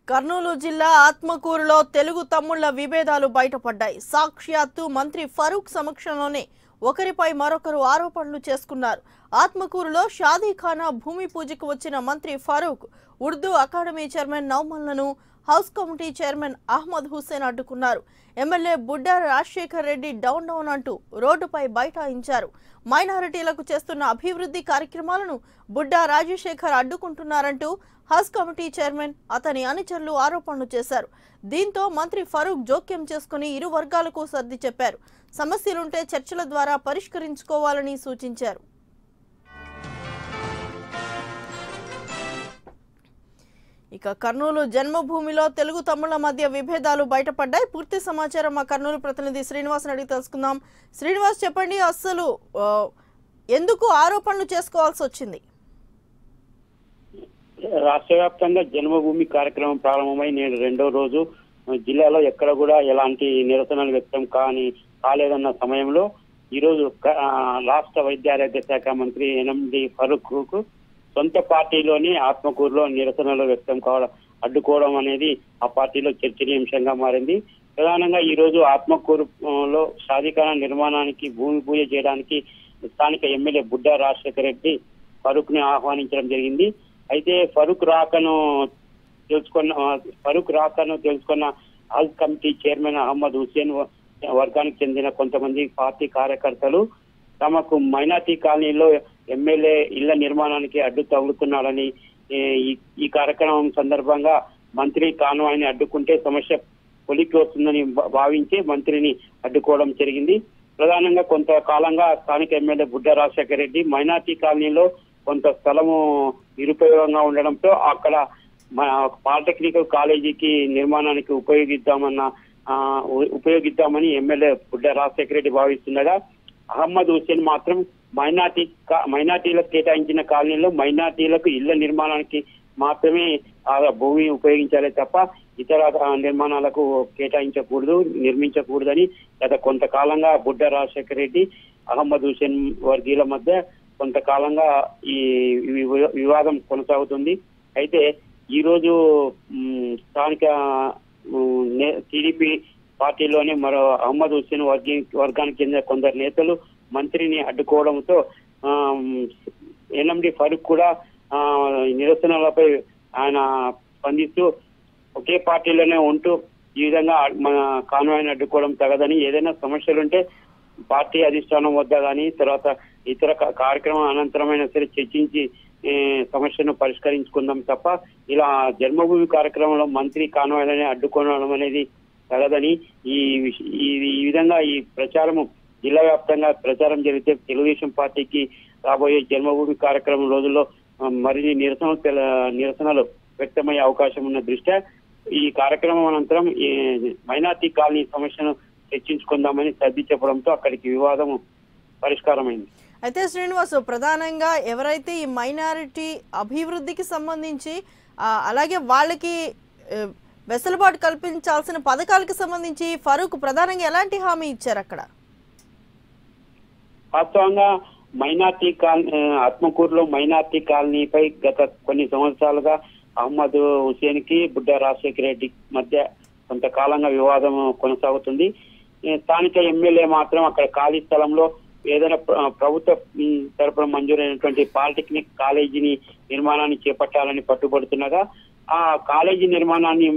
కర్నూలు జిల్లా ఆత్మకూరులో తెలుగు తమ్ముళ్ల విభేదాలు బయటపడ్డాయి. సాక్షాత్తు మంత్రి ఫరూక్ సమక్షంలోనే ఒకరిపై మరొకరు ఆరోపణలు చేసుకున్నారు. ఆత్మకూరులో షాదీఖానా భూమి పూజకు వచ్చిన మంత్రి ఫరూక్ ఉర్దూ అకాడమీ చైర్మన్ నౌమల్లను house committee chairman Ahmed Hussain అడ్డుకున్నారు. MLA Budda Rajasekhar Reddy down down అంటూ రోడ్డుపై బైఠాయించారు. మైనారిటీలకు చేస్తున్న అభివృద్ధి కార్యక్రమాలను బుడ్డా రాజశేఖర్ అడ్డుకుంటున్నారంటూ హౌస్ కమిటీ చైర్మన్ అతని అనుచరులు ఆరోపణలు చేశారు. దీంతో మంత్రి ఫరూక్ జోక్యం చేసుకుని ఇరు వర్గాలకు సర్ది చెప్పారు. సమస్యలుంటే చర్చల ద్వారా పరిష్కరించుకోవాలని సూచించారు. ఇక కర్నూలు జన్మభూమిలో తెలుగు తమ్ముళ్ల మధ్య విభేదాలు బయటపడ్డాయి. పూర్తి సమాచారం మా కర్నూలు ప్రతినిధి శ్రీనివాస్ అడిగి తెలుసుకుందాం. శ్రీనివాస్, చెప్పండి, అసలు ఎందుకు ఆరోపణలు చేసుకోవాల్సి వచ్చింది? రాష్ట్ర వ్యాప్తంగా జన్మభూమి కార్యక్రమం ప్రారంభమై నేడు రెండో రోజు జిల్లాలో ఎక్కడ కూడా ఎలాంటి నిరసనలు వ్యక్తం కాలేదన్న సమయంలో ఈరోజు రాష్ట్ర వైద్యారోగ్య శాఖ మంత్రి ఎన్ఎండి ఫరూక్ సొంత పార్టీలోని ఆత్మకూరులో నిరసనలు వ్యక్తం అడ్డుకోవడం అనేది ఆ పార్టీలో చర్చనీయాంశంగా మారింది. ప్రధానంగా ఈ రోజు ఆత్మకూరులో షాదీఖానా నిర్మాణానికి భూమి పూజ చేయడానికి స్థానిక ఎమ్మెల్యే బుడ్డా రాజశేఖర్ రెడ్డి ఫరూక్ ని ఆహ్వానించడం జరిగింది. అయితే ఫరూక్ రాకను తెలుసుకున్న హజ్ కమిటీ చైర్మన్ అహ్మద్ హుస్సేన్ వర్గానికి చెందిన కొంతమంది పార్టీ కార్యకర్తలు తమకు మైనార్టీ కాలనీలో ఎమ్మెల్యే ఇళ్ల నిర్మాణానికి అడ్డు తగులుతున్నాడని, ఈ కార్యక్రమం సందర్భంగా మంత్రి కాన్వాయ్ని అడ్డుకుంటే సమస్య పొలికి వస్తుందని భావించి మంత్రిని అడ్డుకోవడం జరిగింది. ప్రధానంగా కొంతకాలంగా స్థానిక ఎమ్మెల్యే బుడ్డా రాజశేఖర్ రెడ్డి మైనార్టీ కాలనీలో కొంత స్థలము నిరుపయోగంగా ఉండడంతో అక్కడ పాలిటెక్నికల్ కాలేజీకి నిర్మాణానికి ఉపయోగిద్దామని ఎమ్మెల్యే బుడ్డా రాజశేఖర రెడ్డి భావిస్తుండగా అహ్మద్ హుస్సేన్ మాత్రం మైనార్టీలకు కేటాయించిన కాలనీలో మైనార్టీలకు ఇళ్ల నిర్మాణానికి మాత్రమే ఆ భూమి ఉపయోగించాలి తప్ప ఇతర నిర్మాణాలకు నిర్మించకూడదని గత కొంతకాలంగా బుడ్డా రాజశేఖర రెడ్డి అహ్మద్ హుస్సేన్ వర్గీయుల మధ్య కొంతకాలంగా ఈ వివాదం కొనసాగుతుంది. అయితే ఈ రోజు స్థానిక టీడీపీ పార్టీలోని మరో అహ్మద్ హుస్సేన్ వర్గానికి చెందిన కొందరు నేతలు మంత్రిని అడ్డుకోవడంతో ఎన్ఎండి ఫరూక్ కూడా నిరసనలపై ఆయన స్పందిస్తూ ఒకే పార్టీలోనే ఉంటూ ఈ విధంగా మన కాన్వాయ్ని అడ్డుకోవడం తగదని, ఏదైనా సమస్యలుంటే పార్టీ అధిష్టానం వద్ద కానీ తర్వాత ఇతర కార్యక్రమం అనంతరమైన సరే చర్చించి సమస్యను పరిష్కరించుకుందాం తప్ప ఇలా జన్మభూమి కార్యక్రమంలో మంత్రి కాన్వాయ్లని అడ్డుకోవడం అనేది తగదని, ఈ విధంగా ఈ ప్రచారము జిల్లా వ్యాప్తంగా ప్రచారం జరిగితే తెలుగుదేశం పార్టీకి రాబోయే జన్మభూమి కార్యక్రమం రోజుల్లో మరిన్ని నిరసనలు వ్యక్తమయ్యే అవకాశం ఉన్న దృష్ట్యా ఈ కార్యక్రమం అనంతరం మైనార్టీ కాలనీ సమస్యను చర్చించుకుందామని సర్ది చెప్పడంతో అక్కడికి వివాదం పరిష్కారమైంది. అయితే శ్రీనివాస్, ప్రధానంగా ఎవరైతే ఈ మైనారిటీ అభివృద్ధికి సంబంధించి అలాగే వాళ్ళకి వెసులుబాటు కల్పించాల్సిన పథకాలకు సంబంధించి ఫరూక్ ప్రధానంగా ఎలాంటి హామీ ఇచ్చారు అక్కడ? వాస్తవంగా ఆత్మకూరులో మైనార్టీ కాలనీపై గత కొన్ని సంవత్సరాలుగా అహ్మద్ హుస్సేన్ కి బుడ్డా రాజశేఖర రెడ్డి మధ్య కొంతకాలంగా వివాదం కొనసాగుతుంది. స్థానిక ఎమ్మెల్యే మాత్రం అక్కడ ఖాళీ స్థలంలో ఏదైనా ప్రభుత్వ తరపున మంజూరైనటువంటి పాలిటెక్నిక్ కాలేజీని నిర్మాణాన్ని చేపట్టాలని పట్టుబడుతుండగా ఆ కాలేజీ నిర్మాణాన్ని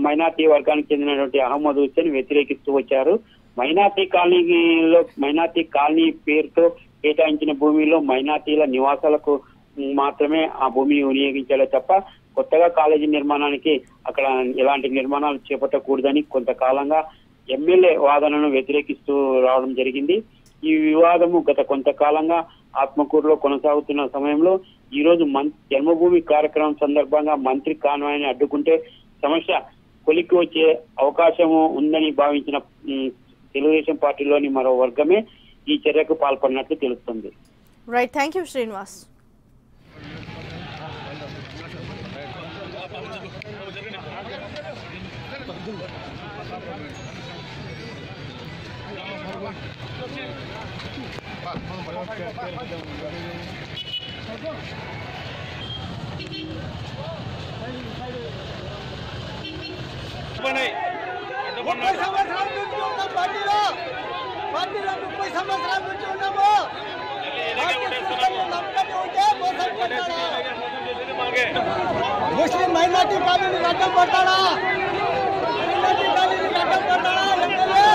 మైనార్టీ వర్గానికి చెందినటువంటి అహ్మద్ హుస్సేన్ వ్యతిరేకిస్తూ వచ్చారు. మైనార్టీ కాలనీ పేరుతో కేటాయించిన భూమిలో మైనార్టీల నివాసాలకు మాత్రమే ఆ భూమిని వినియోగించాలి తప్ప కొత్తగా కాలేజీ నిర్మాణానికి అక్కడ ఎలాంటి నిర్మాణాలు చేపట్టకూడదని కొంతకాలంగా ఎమ్మెల్యే వాదనను వ్యతిరేకిస్తూ రావడం జరిగింది. ఈ వివాదము గత కొంతకాలంగా ఆత్మకూరులో కొనసాగుతున్న సమయంలో ఈ రోజు జన్మభూమి కార్యక్రమం సందర్భంగా మంత్రి కాన్వాయ్ని అడ్డుకుంటే సమస్య కొలిక్కి వచ్చే అవకాశము ఉందని భావించిన తెలుగుదేశం పార్టీలోని మరో వర్గమే ఈ చర్యకు పాల్పడినట్లు తెలుస్తుంది. Right, thank you Srinivas. అడ్డుపడినాయి. 30 సంవత్సరాల నుంచి ఉన్న పార్టీలో 30 సంవత్సరాల నుంచి ఉన్నాము. ముస్లిం మైనార్టీ కాలనీ అడ్డం పడతాడా? మైనార్టీ కాలనీ అడ్డం పడతాడా? ఎమ్మెల్యే